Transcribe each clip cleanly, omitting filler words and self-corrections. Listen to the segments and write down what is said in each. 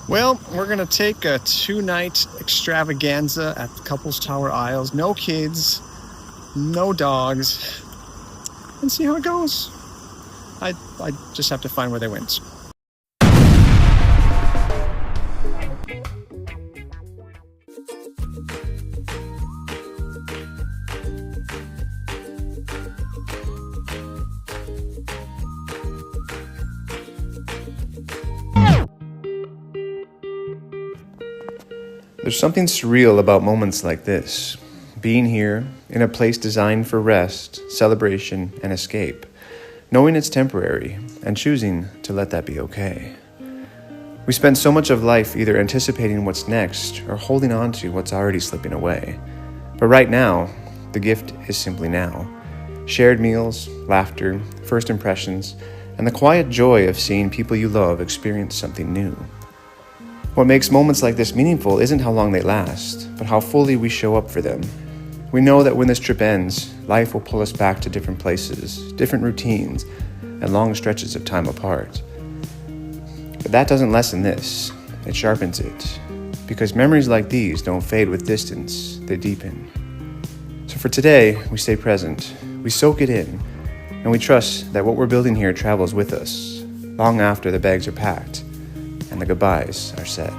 Well, we're going to take a 2-night extravaganza at the Couples Tower Isles. No kids, no dogs, and see how it goes. I just have to find where they went. There's something surreal about moments like this. Being here, in a place designed for rest, celebration, and escape. Knowing it's temporary, and choosing to let that be okay. We spend so much of life either anticipating what's next or holding on to what's already slipping away. But right now, the gift is simply now. Shared meals, laughter, first impressions, and the quiet joy of seeing people you love experience something new. What makes moments like this meaningful isn't how long they last, but how fully we show up for them. We know that when this trip ends, life will pull us back to different places, different routines, and long stretches of time apart. But that doesn't lessen this, it sharpens it. Because memories like these don't fade with distance, they deepen. So for today, we stay present, we soak it in, and we trust that what we're building here travels with us, long after the bags are packed and the goodbyes are said.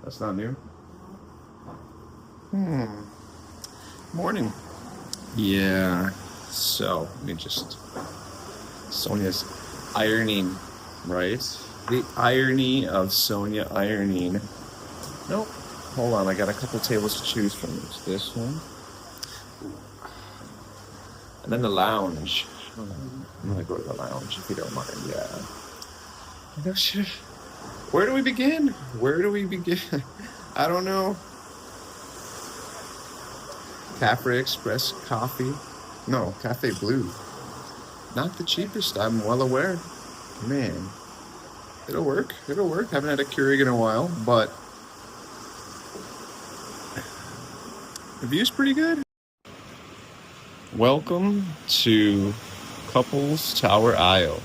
That's not new. Morning. Yeah. So let me just. Sonia's ironing, right? The irony of Sonia ironing. Nope. Hold on, I got a couple tables to choose from. It's this one. And then the lounge. I'm gonna go to the lounge if you don't mind. Yeah. Where do we begin? Where do we begin? I don't know. Cafe Express coffee. No, Cafe Blue. Not the cheapest, I'm well aware. Man. It'll work. It'll work. Haven't had a Keurig in a while, but the view's pretty good. Welcome to Couples Tower Isle.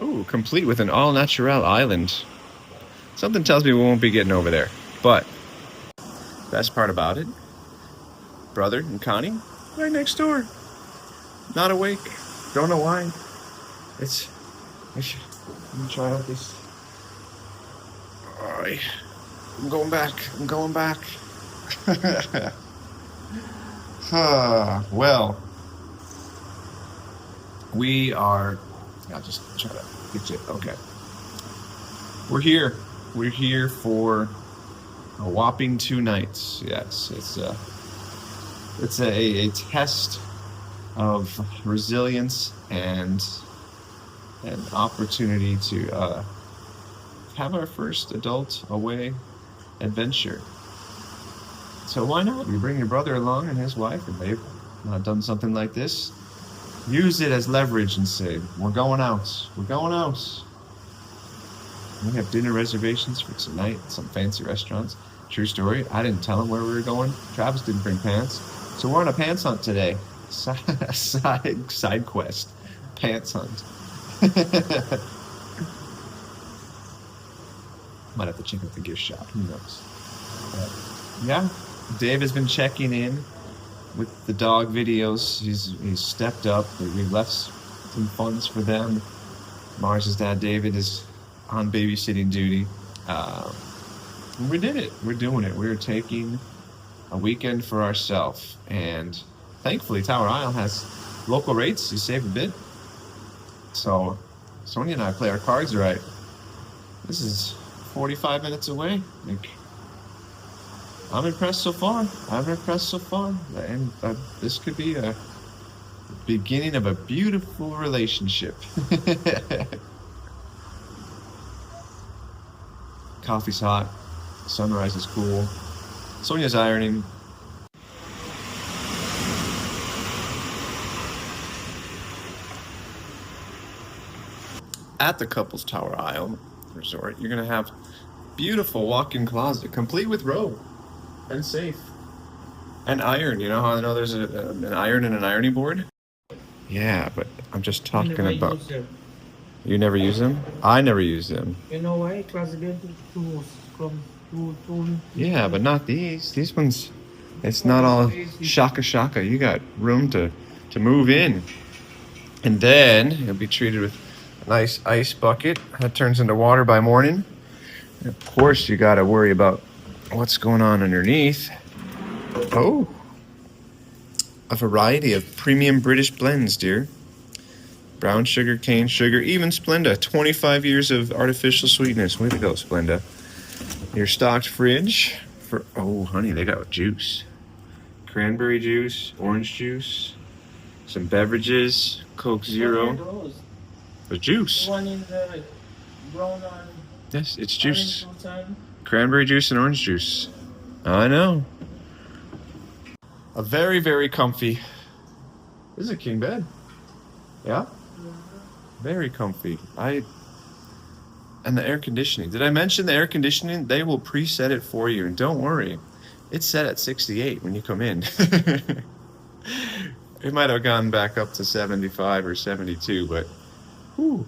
Ooh, complete with an all-natural island. Something tells me we won't be getting over there. But, best part about it, brother and Connie, right next door. Not awake. Don't know why. Let me try out this. Alright. I'm going back. Well, we are... I'll just try to get you. Okay. We're here. We're here for a whopping 2 nights. Yes, it's a test of resilience and an opportunity to have our first adult away adventure. So why not? You bring your brother along and his wife, and they've not done something like this. Use it as leverage and say, we're going out. We're going out. We have dinner reservations for tonight at some fancy restaurants. True story. I didn't tell him where we were going. Travis didn't bring pants. So we're on a pants hunt today. Side quest. Pants hunt. Might have to check out the gift shop. Who knows? But yeah. Dave has been checking in with the dog videos. He's stepped up. We left some funds for them. Mars's dad David is on babysitting duty. We did it. We're doing it. We're taking a weekend for ourselves, and thankfully Tower Isle has local rates. You save a bit. So Sonia and I play our cards right. This is 45 minutes away. I'm impressed so far. And this could be a beginning of a beautiful relationship. Coffee's hot. Sunrise is cool. Sonia's ironing. At the Couples Tower Isle Resort, you're going to have beautiful walk-in closet, complete with robe. And safe. And iron. You know how I know there's an iron and an ironing board? Yeah, but I'm just talking about... You never use them? I never use them. You know why? Because yeah, but not these. These ones, it's not all shaka. You got room to move in. And then you'll be treated with a nice ice bucket that turns into water by morning. And of course, you got to worry about what's going on underneath. Oh, a variety of premium British blends, dear. Brown sugar, cane sugar, even Splenda. 25 years of artificial sweetness. Way to go, Splenda. Your stocked fridge for, oh, honey, they got juice. Cranberry juice, orange juice, some beverages, Coke Zero. The juice. One in the brown one. Yes, it's juice. Cranberry juice and orange juice. I know. A very, very comfy. This is a king bed. Yeah? Very comfy. And the air conditioning. Did I mention the air conditioning? They will preset it for you. And don't worry. It's set at 68 when you come in. It might have gone back up to 75 or 72, but whew,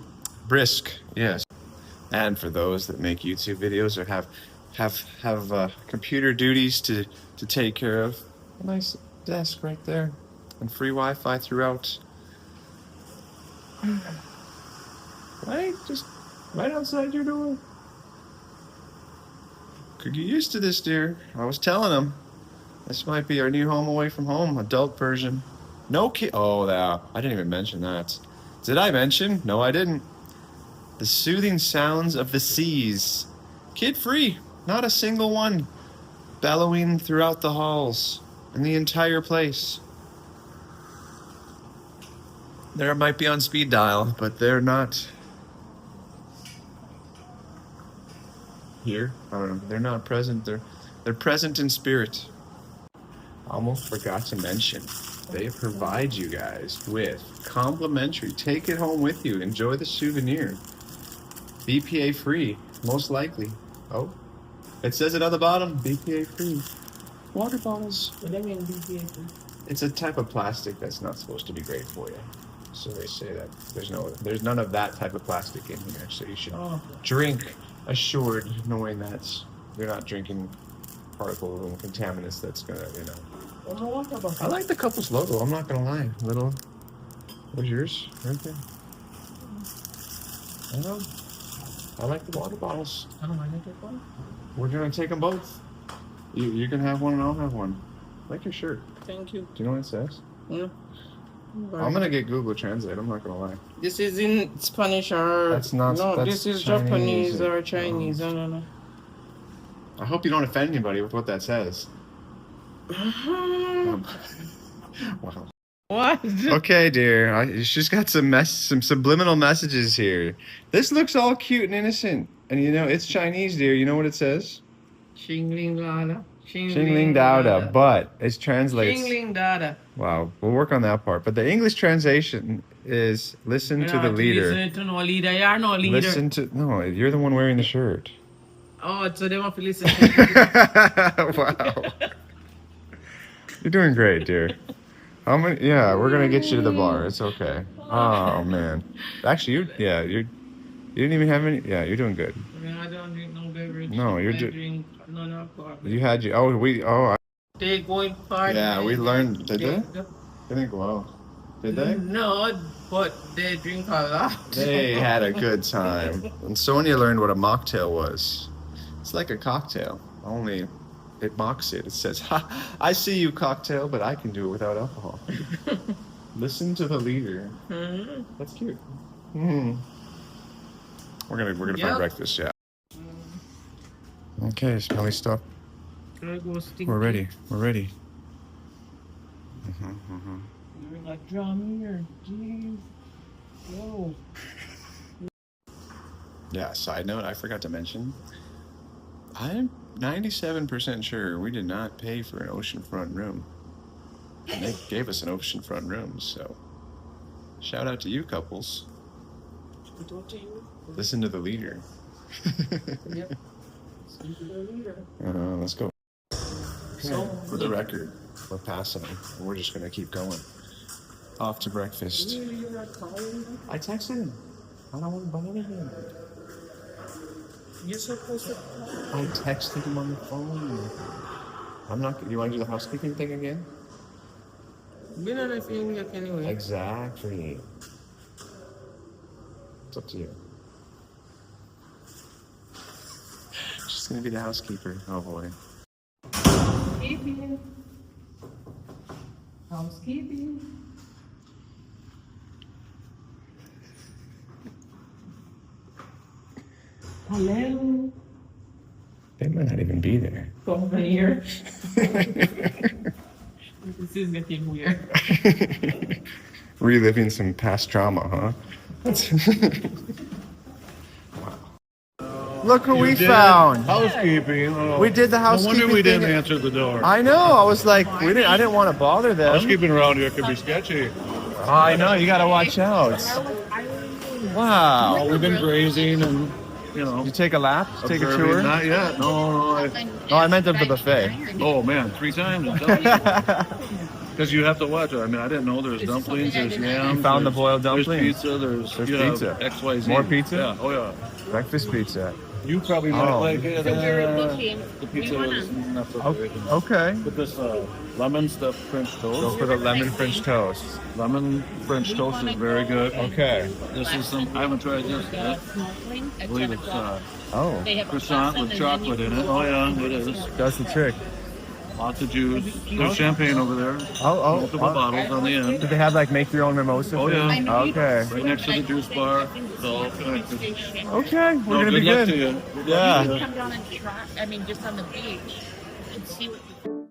brisk, yes. And for those that make YouTube videos or have computer duties to take care of, a nice desk right there, and free Wi-Fi throughout. Right, just right outside your door. Could get used to this, dear. I was telling him this might be our new home away from home, adult version. No kid. Oh, yeah, I didn't even mention that. Did I mention? No, I didn't. The soothing sounds of the seas. Kid-free, not a single one. Bellowing throughout the halls and the entire place. They might be on speed dial, but they're not here. I don't know. They're not present. They're present in spirit. Almost forgot to mention, they provide you guys with complimentary. Take it home with you. Enjoy the souvenir. BPA free, most likely. Oh, it says it on the bottom. BPA free. Water bottles. What do you mean BPA free? It's a type of plastic that's not supposed to be great for you. So they say that there's none of that type of plastic in here. So you should drink assured, knowing that you're not drinking particles and contaminants that's gonna, I like the couple's logo. I'm not gonna lie. Where's yours? Right there. I know. I like the water bottles. I don't mind it one. We're gonna take them both. You can have one and I'll have one. I like your shirt. Thank you. Do you know what it says? Yeah. I'm gonna get Google Translate. I'm not gonna lie. This is in Spanish or That's not. no? That's This is Chinese Japanese or Chinese. I don't know. I hope you don't offend anybody with what that says. Wow. What? Okay, dear. She's got some subliminal messages here. This looks all cute and innocent, and it's Chinese, dear. You know what it says? Xingling Dada. Xingling Dada, but it translates. Xingling Dada. Wow, we'll work on that part. But the English translation is listen to the leader. Listen to no leader. You're no leader. Listen to no. You're the one wearing the shirt. Oh, so they want to listen. Wow. You're doing great, dear. How many? Yeah, we're gonna get you to the bar. It's okay. Oh man. Actually, you didn't even have any. Yeah, you're doing good. I don't drink no beverage. No, you're drink no alcohol. You had you. Oh, we. Oh. They going party. Yeah, we learned. Did they? They didn't go out. Did they? No, but they drink a lot. They had a good time. And Sonia learned what a mocktail was. It's like a cocktail, only it mocks it. It says, "Ha, I see you, cocktail, but I can do it without alcohol." Listen to the leader. Mm-hmm. That's cute. Mm-hmm. We're gonna find breakfast, yeah. Okay, smelly stuff. We're ready. We're ready. You're like drum here, jeez. Whoa. Yeah. Side note: I forgot to mention. I'm 97% sure we did not pay for an oceanfront room. And they gave us an oceanfront room, so shout out to you couples. Listen to the leader. Yep. Listen to the leader. Let's go. So, for the record, we're passing. We're just gonna keep going. Off to breakfast. You're not calling? I texted him. I don't want to bother him. You're supposed to. I texted him on the phone. I'm not. You want to do the housekeeping thing again? We're not a feeling like anyway. Exactly. It's up to you. She's gonna be the housekeeper. Oh boy. Housekeeping. Housekeeping. Hello. They might not even be there. Come over here. This is getting weird. Reliving some past trauma, huh? Wow. Look who we found. Housekeeping. Oh. We did the No housekeeping. wonder we didn't thing. answer the door. I know. I was like, I didn't want to bother them. Housekeeping around here could be sketchy. I know. You got to watch out. Wow. Oh, we've been grazing and, You take a lap? Take a observing. tour? Not yet. No. No, I meant at the buffet. Oh, man, 3 times. I'm telling you. Because you have to watch it. I mean, I didn't know there's dumplings, there's yams. You found the there's- boiled dumplings? There's pizza, there's you have pizza. XYZ. More pizza? Yeah, oh yeah. Breakfast pizza. You probably might Oh. like it. So we're looking. The pizza is not so great. Okay. With this lemon stuffed French Go toast. for the lemon French toast. Lemon French toast is very good. Okay. This is some, I haven't tried this yet. Snorkeling I at believe 10 it's o'clock. Oh, They have a croissant plaza with and chocolate then in you it. go Oh yeah, it to- is. that's the trick. Lots of juice. There's champagne over there. Oh, Multiple oh. bottles on the end. Do they have like make your own mimosa? Oh, yeah. I know you Okay. don't Right next to the juice I bar. think it's So, a police station. Okay, we're No, gonna be good luck good. to you. Yeah. You come down and try. I mean, just on the beach and see what you.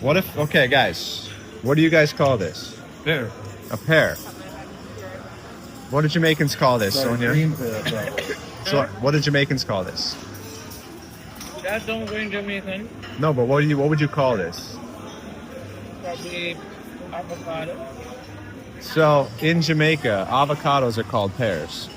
What if? Okay, guys, what do you guys call this? There. A pear. What do Jamaicans call this, Sonia? Green pear. So, what do Jamaicans call this? That don't bring Jamaican. No, but what would you call this? Probably avocado. So in Jamaica, avocados are called pears.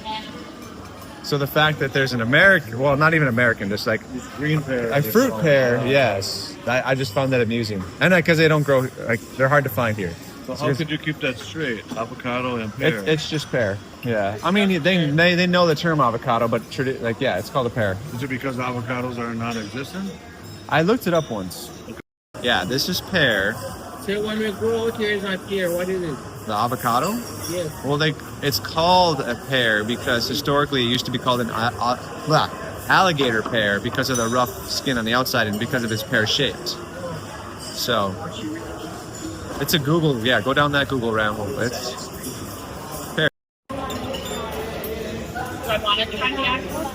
So the fact that there's an American, well, not even American, just like Green pear. a fruit pear, yes. I just found that amusing, and because they don't grow, like they're hard to find here. So how could you keep that straight? Avocado and pear. It's just pear. Yeah, I mean they know the term avocado, but like yeah, it's called a pear. Is it because avocados are non-existent? I looked it up once. Yeah, this is pear. So when we grow out here, it's not pear. What is it? The avocado. Yes. Well, it's called a pear because historically it used to be called an alligator pear because of the rough skin on the outside and because of its pear shaped. So it's a Google. Yeah, go down that Google ramble. It's pear. So I want to try the apple.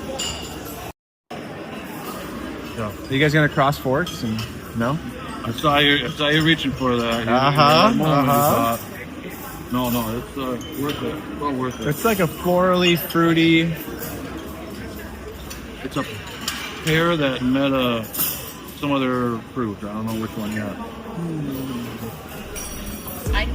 Are you guys gonna cross forks and no? I saw you reaching for that. Uh-huh, You moment you uh-huh. thought, no, it's worth it. Well worth it. It's like a florally, fruity. It's a pear that met some other fruit. I don't know which one yet. I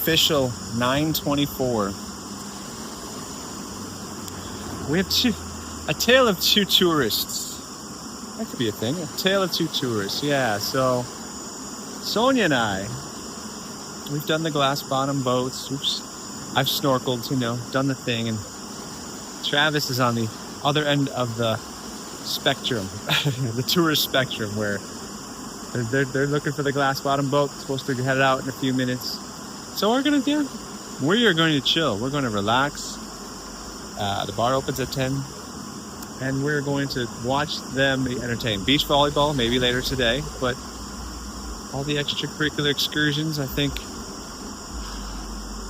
Official 9:24. We have a tale of two tourists. That could be a thing. A tale of two tourists. Yeah. So Sonia and I, we've done the glass bottom boats. I've snorkeled, done the thing, and Travis is on the other end of the spectrum, the tourist spectrum, where they're looking for the glass bottom boat. Supposed to head out in a few minutes. So we are going to chill. We're going to relax. The bar opens at 10, and we're going to watch them entertain. Beach volleyball, maybe later today, but all the extracurricular excursions, I think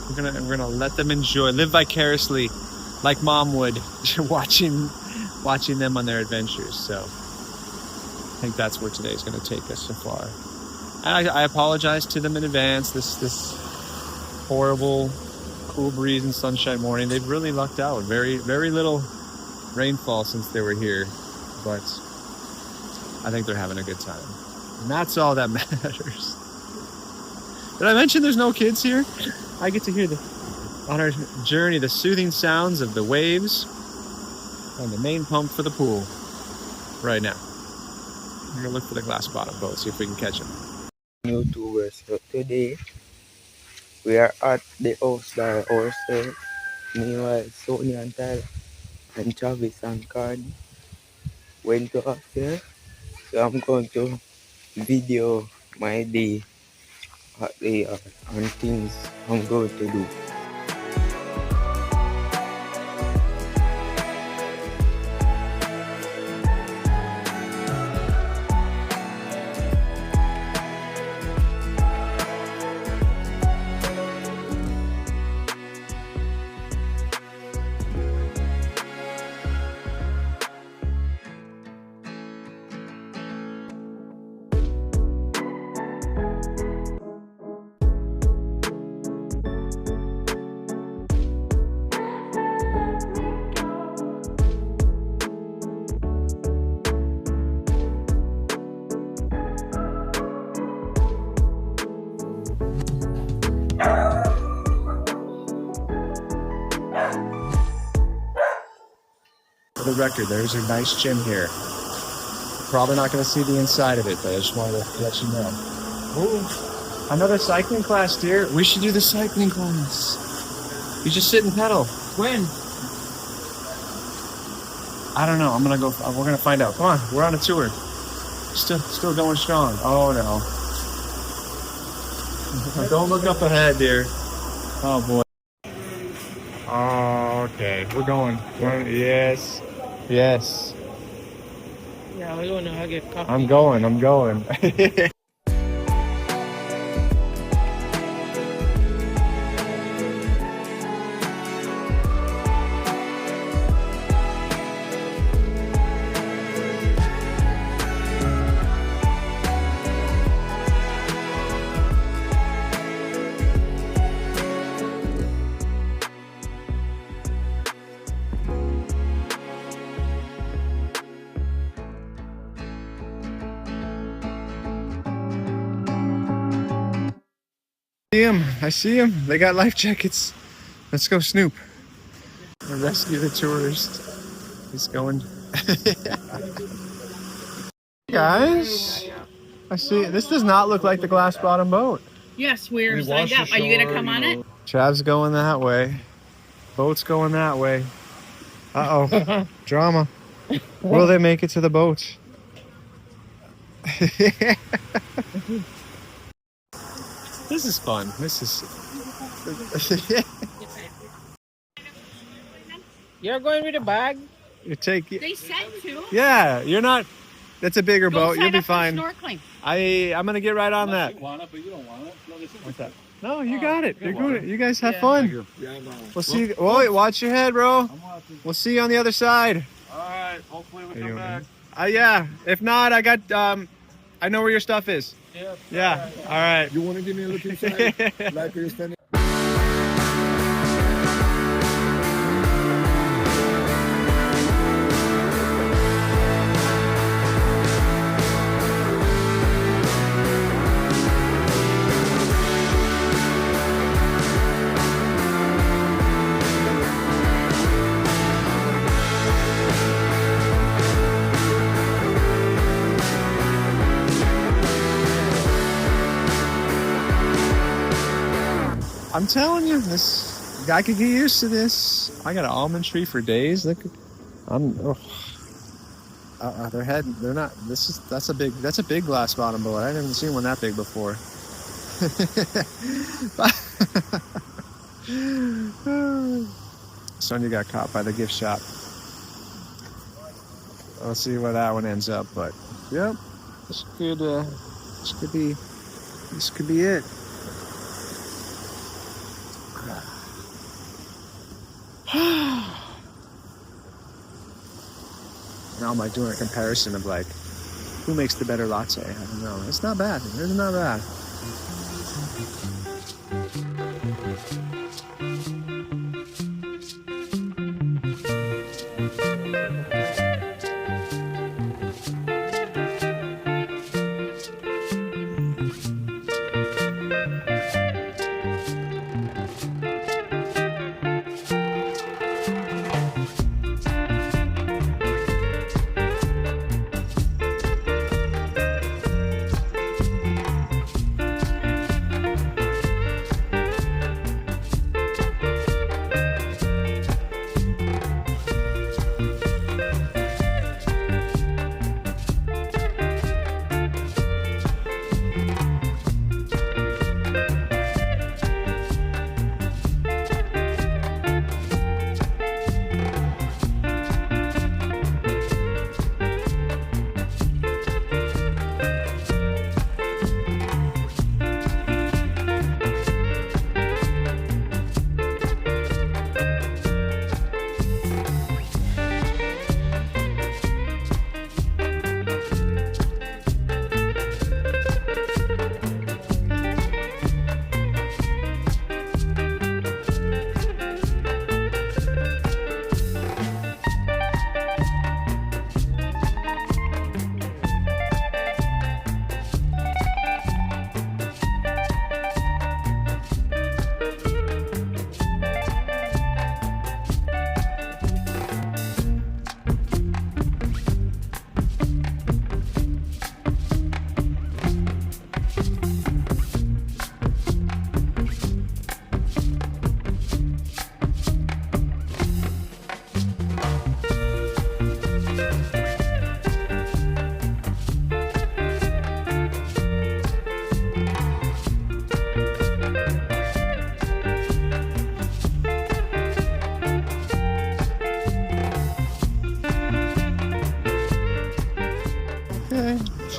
we're gonna let them enjoy, live vicariously, like Mom would, watching them on their adventures. So I think that's where today's going to take us so far. And I apologize to them in advance. This horrible cool breeze and sunshine morning. They've really lucked out. Very, very little rainfall since they were here, but I think they're having a good time. And that's all that matters. Did I mention there's no kids here? I get to hear on our journey the soothing sounds of the waves on the main pump for the pool right now. We're gonna look for the glass bottom boat, see if we can catch them. YouTubers. So today we are at the house by ourselves. Meanwhile, Sonia and Tyler and Travis and Cardi went to upstairs. So I'm going to video my day at the and things I'm going to do. For the record, there's a nice gym here. Probably not going to see the inside of it, but I just wanted to let you know. Ooh, another cycling class, dear. We should do the cycling class. You just sit and pedal. When? I don't know. I'm gonna go. We're gonna find out. Come on, we're on a tour. Still going strong. Oh no! Don't look up ahead, dear. Oh boy. Oh, okay. We're going. Yes. Yes. Yeah, we're going to get coffee. I'm going. I see him. They got life jackets. Let's go snoop. Rescue the tourist. He's going. Guys, I see. This does not look like the glass bottom boat. Yes, we're signed up. Are you going to come on it? Chav's going that way. Boat's going that way. Uh-oh. Drama. Will they make it to the boat? This is fun. This is... You're going with a bag? You take... They said to. Yeah, you're not... That's a bigger boat. You'll be fine. Snorkeling. I'm going to get right on that. You want it, but you don't want it. No, this is What's that? No, you got it. You're good. You guys have fun. We'll see you... Oh, wait, watch your head, bro. I'm watching. We'll see you on the other side. All right. Hopefully we come back. Yeah. If not, I got... I know where your stuff is. Yeah. All right. You want to give me a look inside? Like you're standing. I'm telling you, this guy could get used to this. I got an almond tree for days. Look, they're not. That's a big glass bottom boat. I haven't seen one that big before. Sonia got caught by the gift shop. We'll see where that one ends up, but yep, this could be it. Now I'm like doing a comparison of like who makes the better latte. I don't know. It's not bad. It's not bad.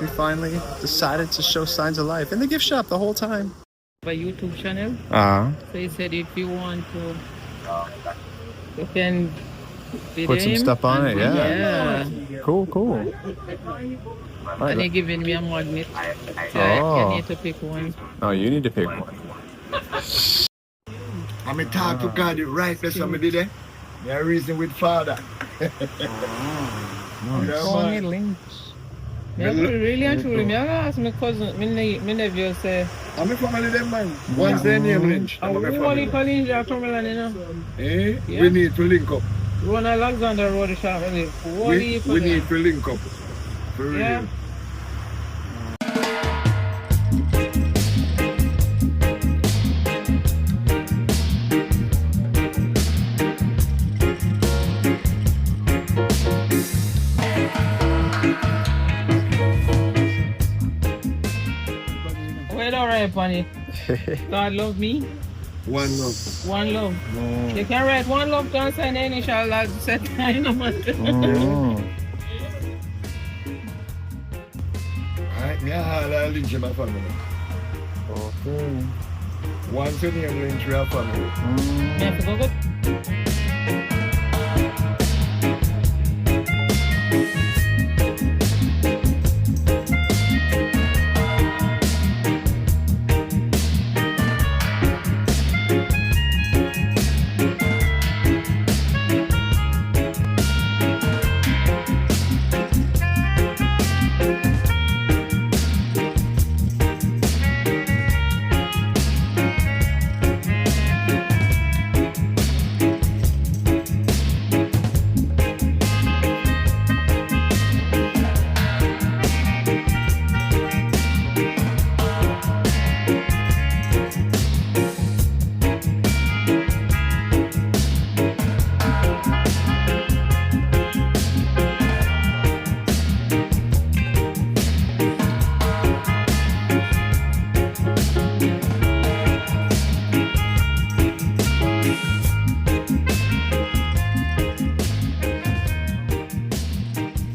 She finally decided to show signs of life in the gift shop the whole time. My YouTube channel. Uh-huh. So he said if you want to, you can Put some stuff on it, yeah. Yeah. Cool, cool. And he giving me a magnet. So Oh. you need to pick one. Oh, you need to pick one. I'm a talk to God right there, somebody there. There reason with father. Only links. Really and truly, me ask my cousin, my nephew say, I'm a family them man. Once their name Lynch. I'm a we family. want to Lynch or Cumberland, you know. Eh? Yeah. We need to link up. We want Alexander Road shop, really. We need to link up. For real. Yeah. Wait, alright, Bunny. God love me. One love. One love. You can write one love to sign the initial log set time. Alright, yeah, I'll lynch my family. Okay. One to name Lynch your family. Me have to go good.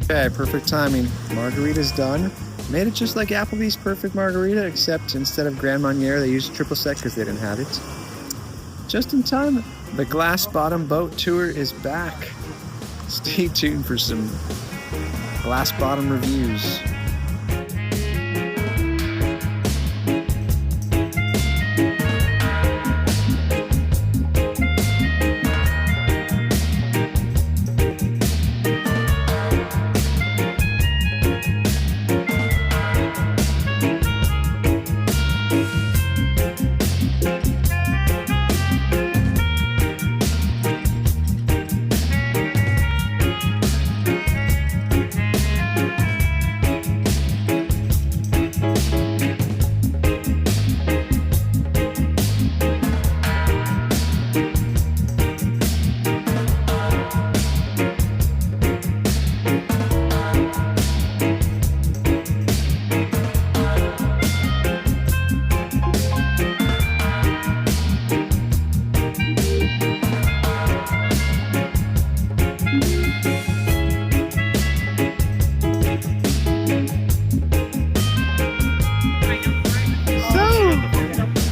Okay, perfect timing. Margarita's done. Made it just like Applebee's perfect margarita, except instead of Grand Marnier, they used triple sec because they didn't have it. Just in time, the glass bottom boat tour is back. Stay tuned for some glass bottom reviews.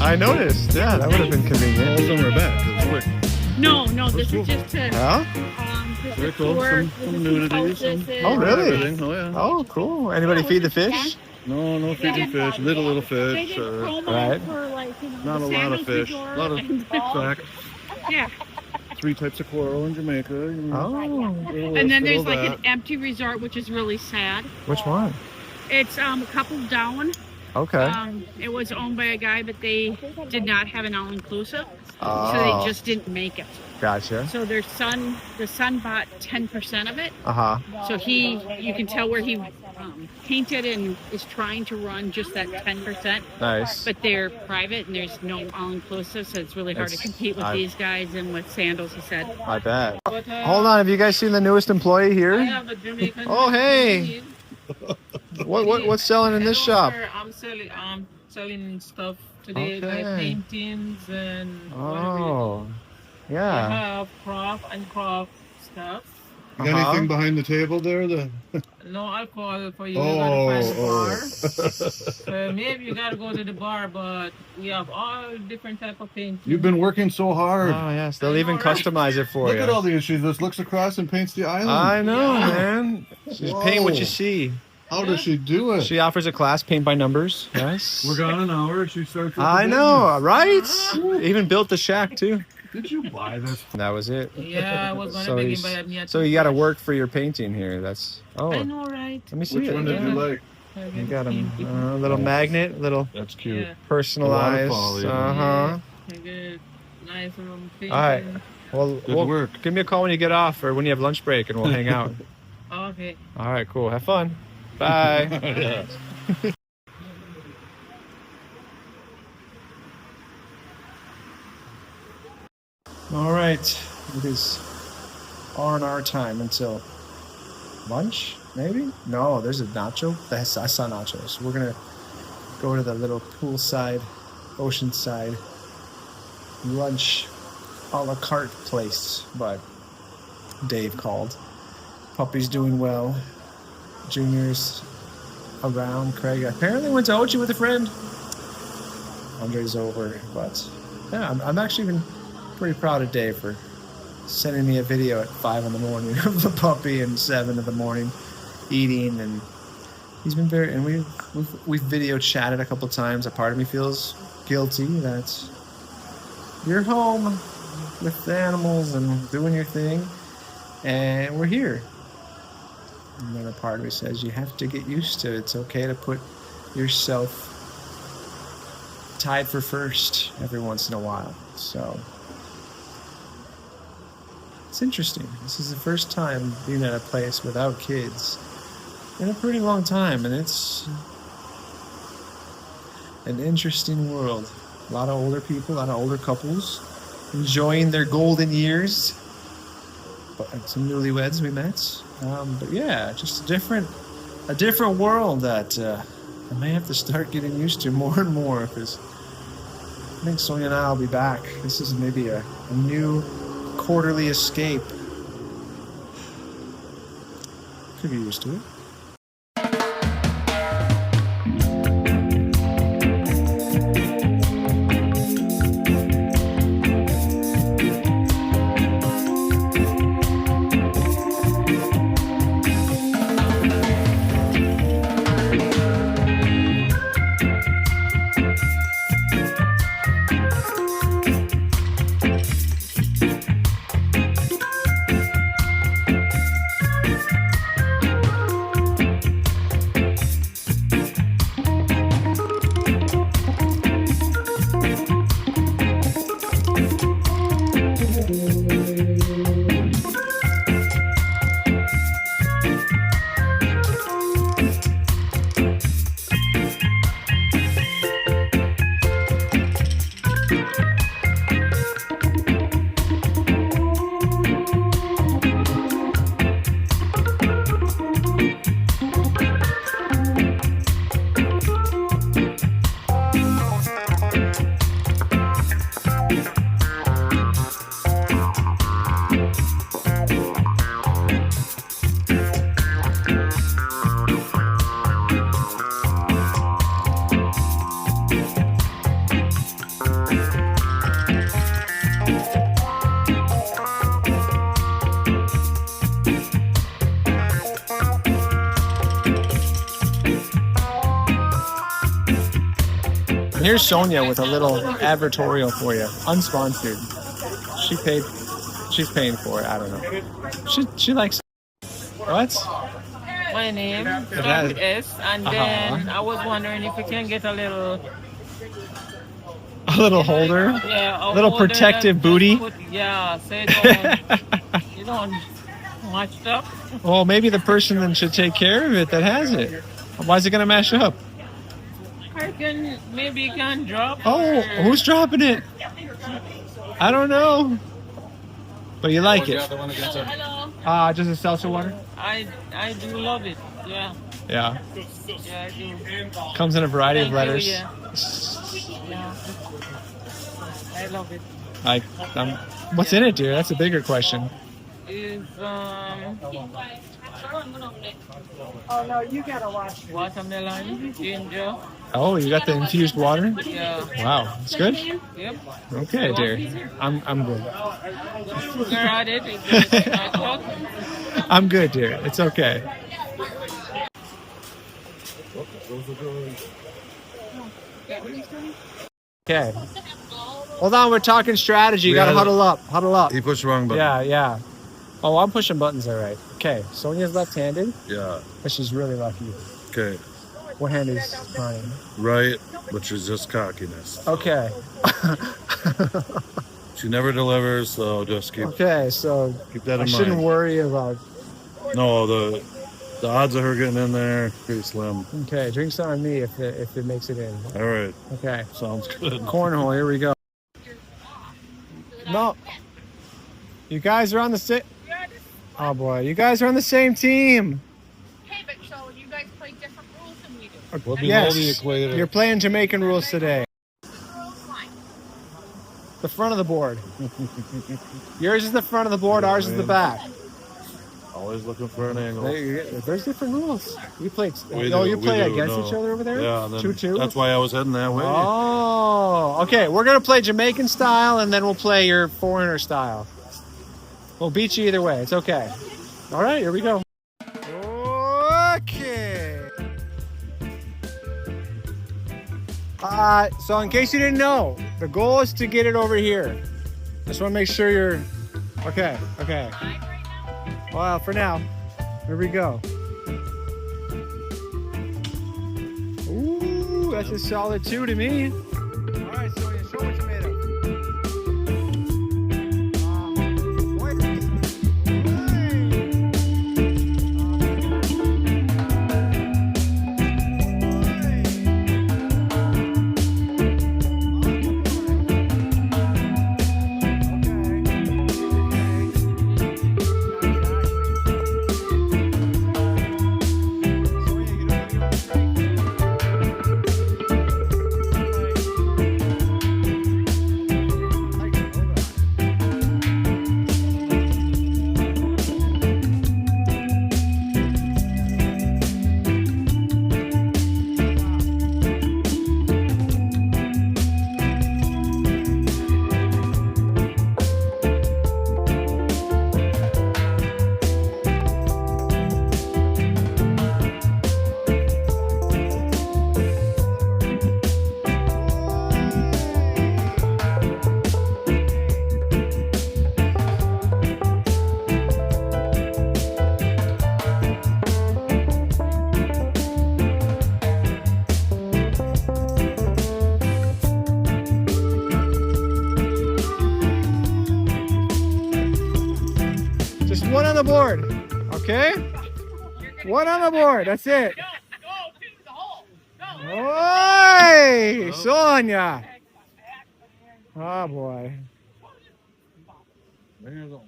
I noticed. Yeah, that would have been All convenient. of them are back. It was quick. No, this is just to Huh? just Very a cool. tour. Some nudity. Some Oh, really? everything. Oh, yeah. Oh, cool. Anybody feed the fish? No feeding fish. Little They fish. did promo Right. for like, Not a lot of fish. A lot of sack. yeah. 3 types of coral in Jamaica. You know, Oh, little And then this, there's little like that. an empty resort, which is really sad. which one? It's a couple down. Okay. It was owned by a guy, but they did not have an all-inclusive, so Oh, they just didn't make it. gotcha. So the son bought 10% of it. Uh-huh. So you can tell where he painted and is trying to run just that 10%. Nice. But they're private and there's no all-inclusive, so it's really hard to It's- compete with these guys and with Sandals, he said. I bet. But, Hold on, have you guys seen the newest employee I here? have a Jamaican. Oh, hey. What's selling in this shop? I'm selling stuff today, like Okay. paintings and Oh, I yeah. have craft stuff. You got anything behind the table there? No alcohol for you. You gotta find the bar. Oh. So maybe you gotta go to the bar, but we have all different type of painting. You've been working so hard. Oh yes, they'll even customize it for Look you. at all these. She just looks across and paints the island. I know, Yeah. man. She's Whoa. paint what you see. How does she do it? She offers a class, paint by numbers. Yes. We're gone an hour. She starts. With I the know, business. right? Even built the shack too. Did you buy this? That was it. Yeah, I was gonna So beg you, him buy me a so you got to toothbrush. work for your painting here. That's I oh. know, right? Let me see Which it. one did you like? You got a little magnet, little That's cute. Yeah. personalized. waterfall, yeah. Uh huh. I get nice little painting. All right. Well, Good work. give me a call when you get off or when you have lunch break, and we'll hang out. Okay. All right, cool. Have fun. Bye. Yeah. All right, it is R&R time until lunch, maybe? No, there's a nacho. I saw nachos. We're gonna go to the little poolside, oceanside lunch a la carte place, but Dave called. Puppy's doing well. Junior's around. Craig apparently went to Ochi with a friend. Andre's over, but yeah, I'm actually been pretty proud of Dave for sending me a video at 5 in the morning of the puppy and 7 in the morning eating, and he's been very, and we've video chatted a couple times. A part of me feels guilty that you're home with the animals and doing your thing, and we're here. And then a part of me says you have to get used to it. It's okay to put yourself tied for first every once in a while. So it's interesting. This is the first time being at a place without kids in a pretty long time, and it's an interesting world. A lot of older people, a lot of older couples enjoying their golden years. But some newlyweds we met. But yeah, just a different world that I may have to start getting used to more and more, because I think Sonia and I will be back. This is maybe a new quarterly escape. Could be used to it. Here's Sonia with a little advertorial for you, unsponsored. She's paying for it. I don't know. She likes. What? My name starts has- with S, and then I was wondering if we can get a little, A little holder. yeah, a Little holder protective that just booty. Yeah, so you don't match up. Well, maybe the person that should take care of it that has it. Why is it gonna mash up? I can maybe you can drop. Oh, or- who's dropping it? I don't know. But you like it? Hello. Just a seltzer water. I do love it. Yeah, Yeah. yeah, I do. Comes in a variety of Thank you, letters. yeah. Yeah. I love it. What's in it, dear? That's a bigger question. is watermelon, ginger. Oh, you got the infused water? Yeah. Wow, it's good. Yep. Okay, dear. I'm good. Sugar added. It's not hot. I'm good, dear. It's okay. Okay. Hold on, we're talking strategy. You gotta huddle up. Huddle up. He pushed the wrong button. Yeah. Oh, I'm pushing buttons, all right. Okay, Sonia's left-handed, Yeah. but she's really lucky. Okay. What hand is mine? Right, which is just cockiness. Okay. She never delivers, so just keep Okay, so keep that I in shouldn't mind. worry about. No, the odds of her getting in there pretty slim. Okay, drink some on me if it makes it in. All right, Okay. sounds good. Cornhole, here we go. No. You guys are on the same. Oh boy, you guys are on the same team. Hey, but so you guys play different rules than we do. We'll be Yes. below the equator. You're playing Jamaican rules today. Fine. The front of the board. Yours is the front of the board, ours is the back. Always looking for an angle. There's different rules. You play. We You do, play we do, against no. each other over there. Yeah, and then 2-2. that's why I was heading that way. Oh, okay. We're gonna play Jamaican style, and then we'll play your foreigner style. We'll beat you either way. It's okay. All right, here we go. Okay. So in case you didn't know, the goal is to get it over here. Just want to make sure you're okay. Okay. Well, for now, here we go. Ooh, that's a solid 2 to me. All right, Sonia, show what you made of. Just one on the board, okay? One on the board, that's it. Oi, Sonia. Oh boy. There you go.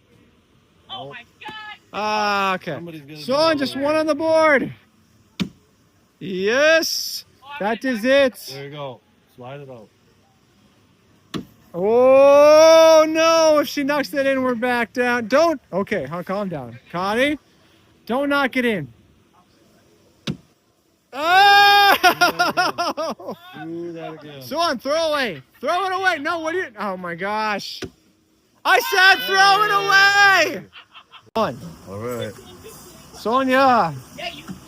Oh my God. Ah, okay. Somebody's gonna Sonia, do just it. one on the board. Yes, that is it. There you go. Slide it out. Oh no, if she knocks that in, we're back down. Don't, okay, calm down. Connie, don't knock it in. Oh! Do that again. Son, throw away. Throw it away. No, what are you, oh my gosh. I said throw it away. One. All right. Sonia,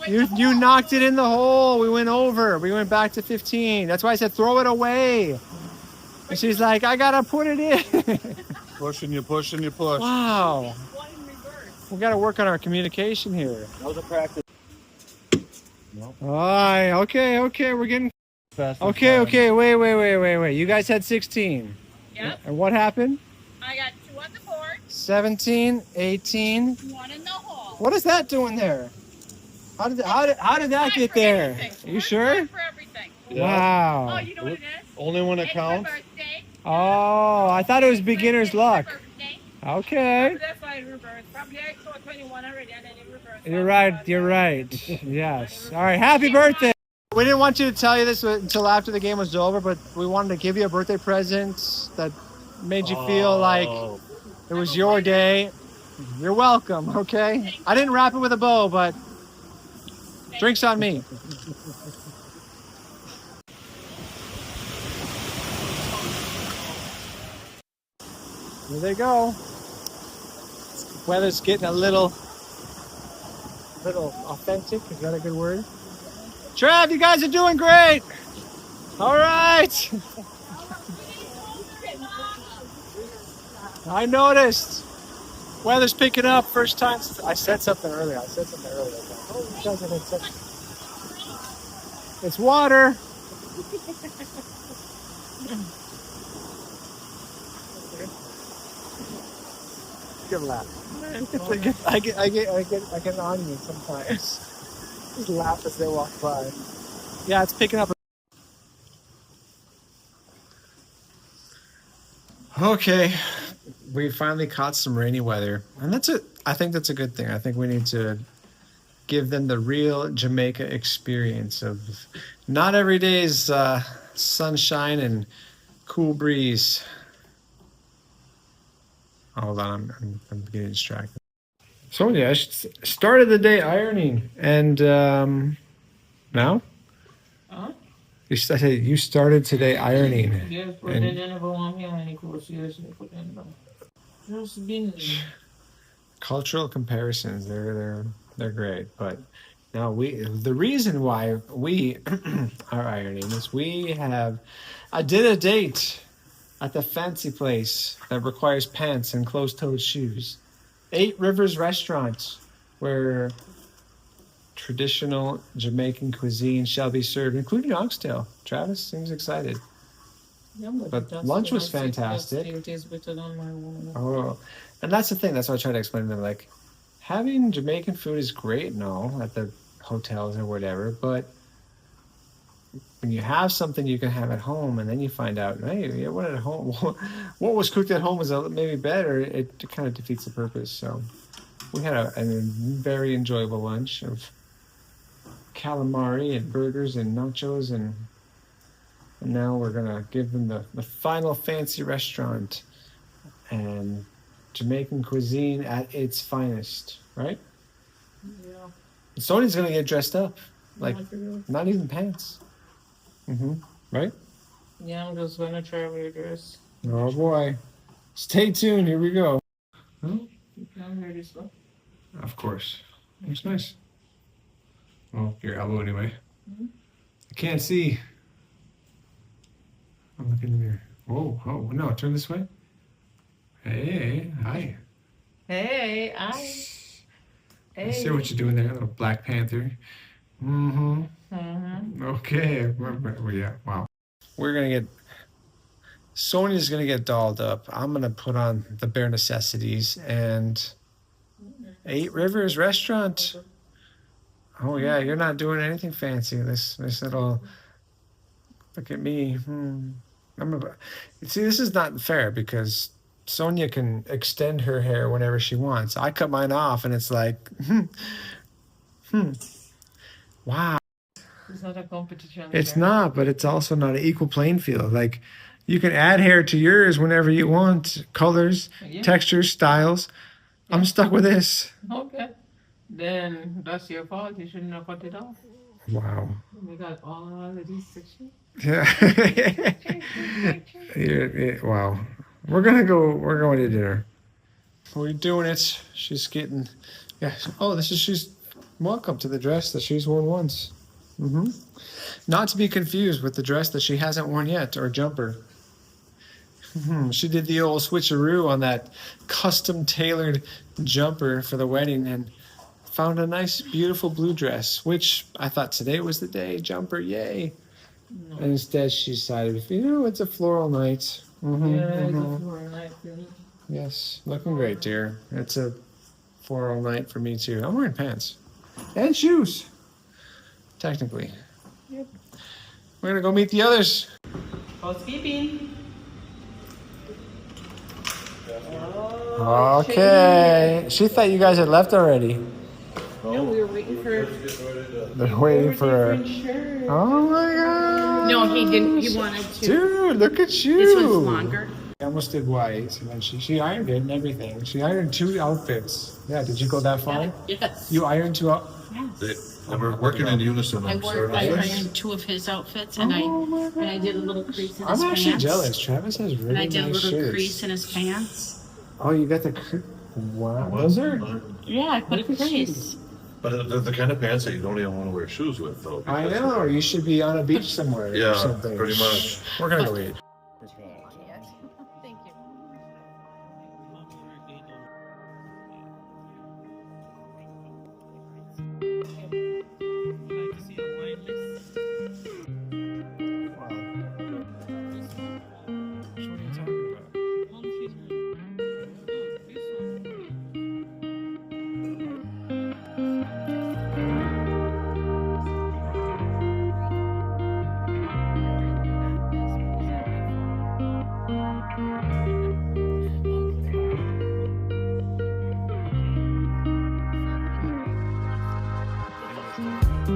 you knocked it in the hole. We went over. We went back to 15. That's why I said throw it away. And she's like, I gotta put it in. Push and you push and you push. Wow. We gotta work on our communication here. That was a practice. All right. Okay. We're getting. Fast Okay. Wait. You guys had 16. Yep. And what happened? I got 2 on the board, 17, 18. 1 in the hole. What is that doing there? How did that get there? Are you sure? For everything. Yeah. Wow. Oh, you know what it is? Only when it It's counts. my birthday. Oh, I thought it was beginner's luck. Birthday. Okay. That's why I reversed. Probably I saw 21 already and then it reversed. You're right. Yes. All right. Happy birthday. We didn't want you to tell you this until after the game was over, but we wanted to give you a birthday present that made you feel like Oh. it was your day. You're welcome, okay? I didn't wrap it with a bow, but drinks on me. Here they go. Weather's getting a little authentic. Is that a good word? Trav, you guys are doing great. All right. I noticed. Weather's picking up. First time. I said something earlier. Oh, you guys are such. It's water. Good laugh. I get on you sometimes. Just laugh as they walk by. Yeah, it's picking up. Okay, we finally caught some rainy weather, and that's it. I think that's a good thing. I think we need to give them the real Jamaica experience of not every day's sunshine and cool breeze. Hold on, I'm getting distracted. Sonia, I started the day ironing, and now? Huh? I said you started today ironing. Yes, but they never want me any course. Yes, just been. Cultural comparisons, they're great, but now the reason why we are ironing is I did a date at the fancy place that requires pants and closed-toed shoes. 8 Rivers Restaurant, where traditional Jamaican cuisine shall be served, including oxtail. Travis seems excited. Yeah, but lunch was fantastic. Oh, and that's the thing. That's what I try to explain to them. Like, having Jamaican food is great and all at the hotels or whatever, but when you have something you can have at home, and then you find out, hey, what at home, what was cooked at home was maybe better. It kind of defeats the purpose. So we had a very enjoyable lunch of calamari and burgers and nachos, and now we're gonna give them the final fancy restaurant and Jamaican cuisine at its finest, right? Yeah. Sony's gonna get dressed up, like not even pants. Right? Yeah, I'm just gonna try wear dress. Oh boy. Stay tuned, here we go. Huh? You can wear this one. Of course. Looks nice. Well, your elbow anyway. I can't see. I'm looking in the mirror. Oh, no, turn this way. Hey, hi. Hey, I see what you're doing there, little Black Panther. Okay. Well, yeah, wow. Sonia's gonna get dolled up. I'm gonna put on the bare necessities and 8 Rivers Restaurant. Oh yeah, you're not doing anything fancy. This little, look at me. See, this is not fair because Sonia can extend her hair whenever she wants. I cut mine off and it's like, wow. It's not a competition. It's not, but it's also not an equal playing field. Like, you can add hair to yours whenever you want, colors, textures, styles. I'm stuck with this. Okay. Then that's your fault. You shouldn't have cut it off. Wow. We got all of these sections. Yeah. Wow. We're going to dinner. We're doing it. She's getting, yeah. Oh, she's welcome to the dress that she's worn once. Not to be confused with the dress that she hasn't worn yet, or jumper. She did the old switcheroo on that custom tailored jumper for the wedding and found a nice, beautiful blue dress, which I thought today was the day. Jumper, yay. No. And instead she decided, it's a floral night. It's a floral night. Yes, looking great, dear. It's a floral night for me too. I'm wearing pants and shoes, technically. Yep. We're gonna go meet the others. Housekeeping. Okay. She thought you guys had left already. No, we were waiting for. They're waiting for. Oh my god. No, he didn't. He wanted to. Dude, look at you. This one's longer. I almost did white, and then she ironed it and everything. She ironed 2 outfits. Yeah, did you go that far? Yes. You ironed 2 out. They were working in unison. I ironed 2 of his outfits, and I did a little crease in his pants. I'm actually jealous. Travis has really And I did a nice little shirts. crease in his pants. Oh, you got the wow. Those are. Yeah, I put a crease. But they're the kind of pants that you don't even want to wear shoes with, though. I know. Or you should be on a beach somewhere or Yeah, something. pretty much. We're gonna go eat. Thank you.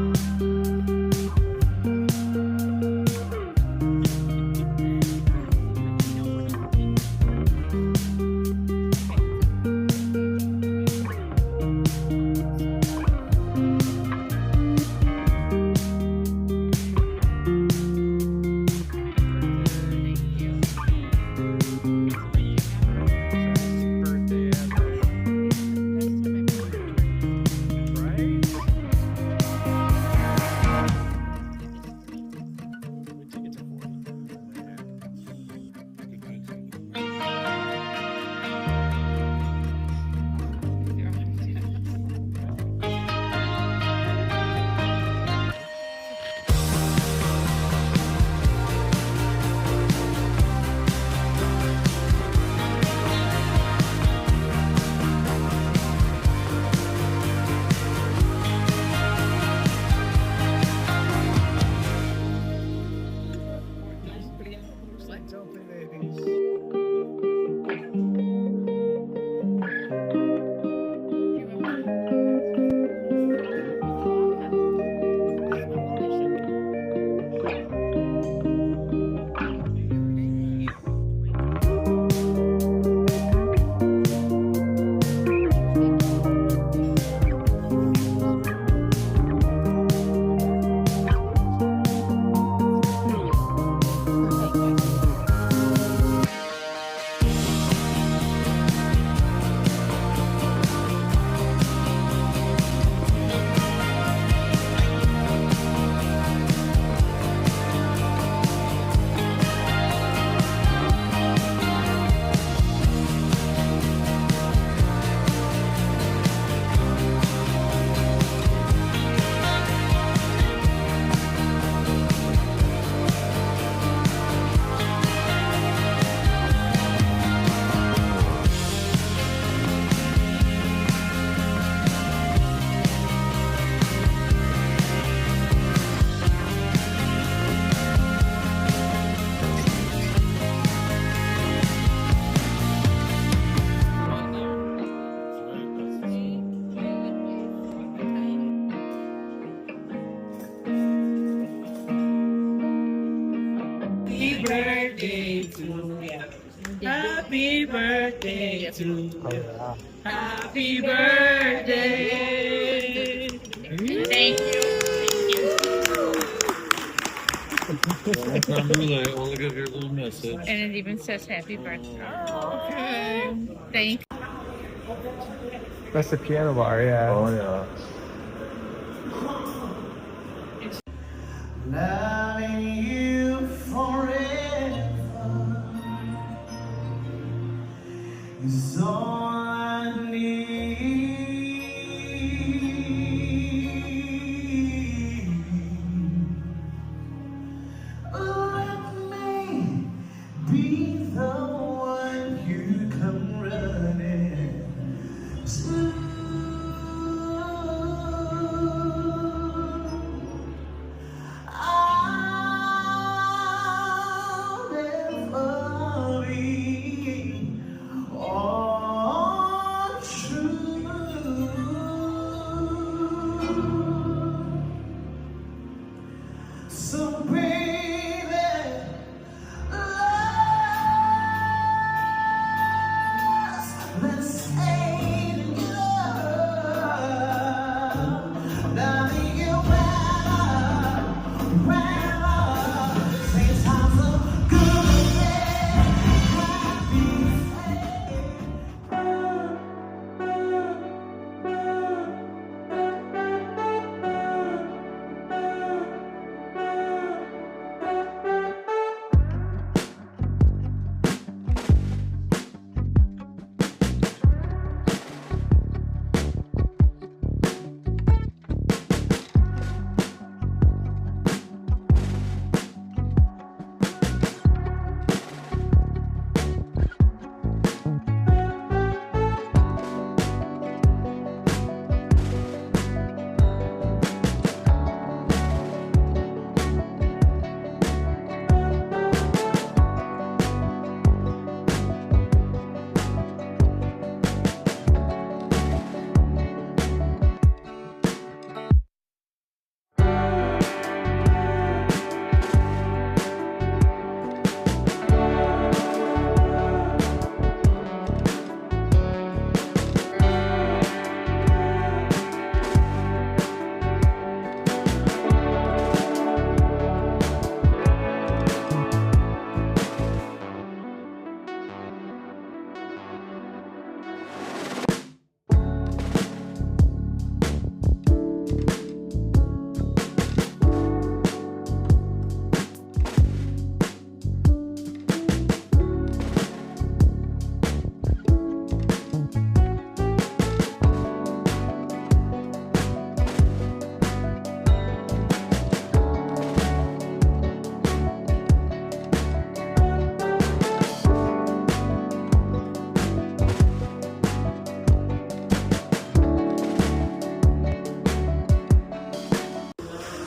Happy birthday to you. Oh, Happy birthday. Thank you. I only get your little message. And it even says happy birthday. Okay. Thank yeah. That's the piano bar, yeah. Oh, yeah. Loving you forever is all I need. Let me be the one you come running to. I'll never be all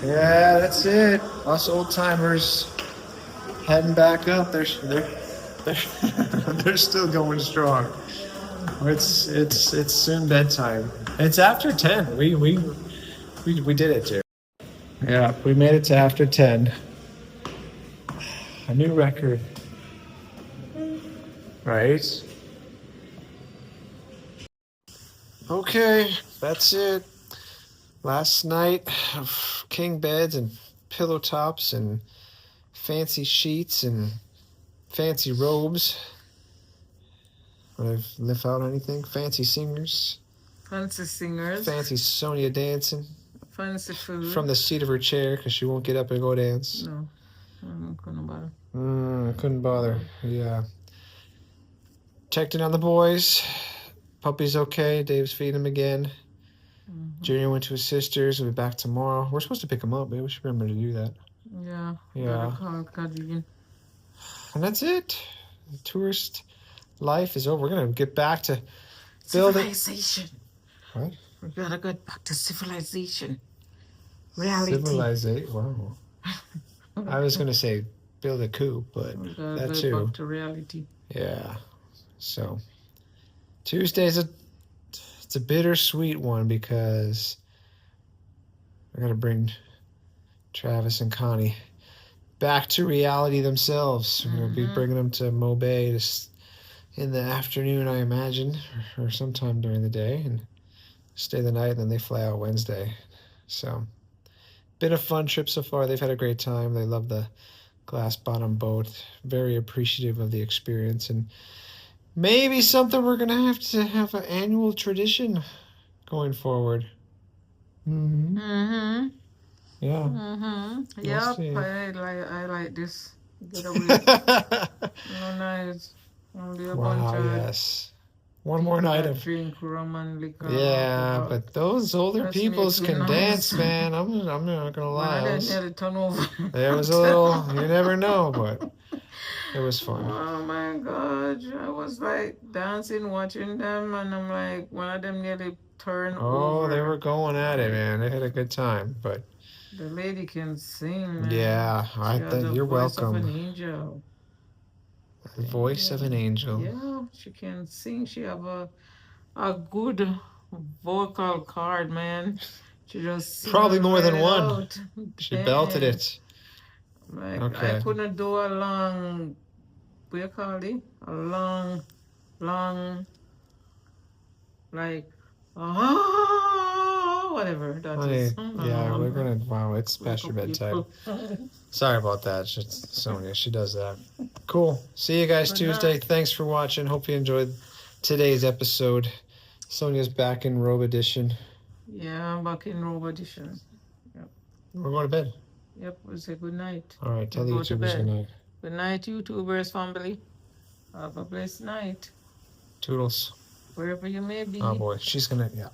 Yeah, that's it. Us old timers heading back up. They're they're still going strong. It's soon bedtime. It's after 10. We did it, Jerry. Yeah, we made it to after 10. A new record. Right? Okay, that's it. Last night of king beds and pillow tops and fancy sheets and fancy robes. Would I lift out anything? Fancy singers. Fancy singers. Fancy Sonia dancing Fancy food. from the seat of her chair because she won't get up and go dance. No, couldn't bother. Couldn't bother. Yeah. Checked in on the boys. Puppy's okay. Dave's feeding him again. Junior went to his sister's. We'll be back tomorrow. We're supposed to pick him up, babe. We should remember to do that. Yeah. Yeah. And that's it. The tourist life is over. We're going to get back to building. Civilization. What? We gotta get back to civilization. Reality. Civilization. Wow. I was going to say build a coop, but We gotta that get too. back to reality. Yeah. So Tuesday's it's a bittersweet one because I got to bring Travis and Connie back to reality themselves. We're going to be bringing them to Mo Bay in the afternoon, I imagine, or sometime during the day, and stay the night, and then they fly out Wednesday. So, been a fun trip so far. They've had a great time. They love the glass bottom boat. Very appreciative of the experience, and maybe something we're going to have an annual tradition going forward. Yeah. Yep. see. I like this. No nice. Only a bunch Wow, of yes. One more night of drink rum and liquor. yeah, but those older That peoples makes me can nice. dance, man. I'm not gonna lie. I didn't nearly turn over. There was a little. You never know, but it was fun. Oh my God. I was like dancing, watching them, and I'm like, one of them nearly turned over. Oh, they were going at it, man. They had a good time, but The lady can sing, man. yeah, I She has think the you're voice of an welcome. angel. The voice of an angel. Yeah, she can sing. She have a good vocal cord, man. She just sing Probably more than it one. out. She belted Damn. it. Like Okay. I couldn't do a long, what you call it? A long, like, whatever that Honey, is. yeah, we're gonna. Wow, it's past your bedtime. Sorry about that, Sonia. She does that. Cool. See you guys Tuesday. Thanks for watching. Hope you enjoyed today's episode. Sonia's back in robe edition. Yeah, I'm back in robe edition. We're going to bed. Yep, we'll say good night. All right, tell the We'll go to YouTubers bed. good night. Good night, YouTubers family. Have a blessed night, Toodles. wherever you may be. Oh boy, she's gonna. Yeah.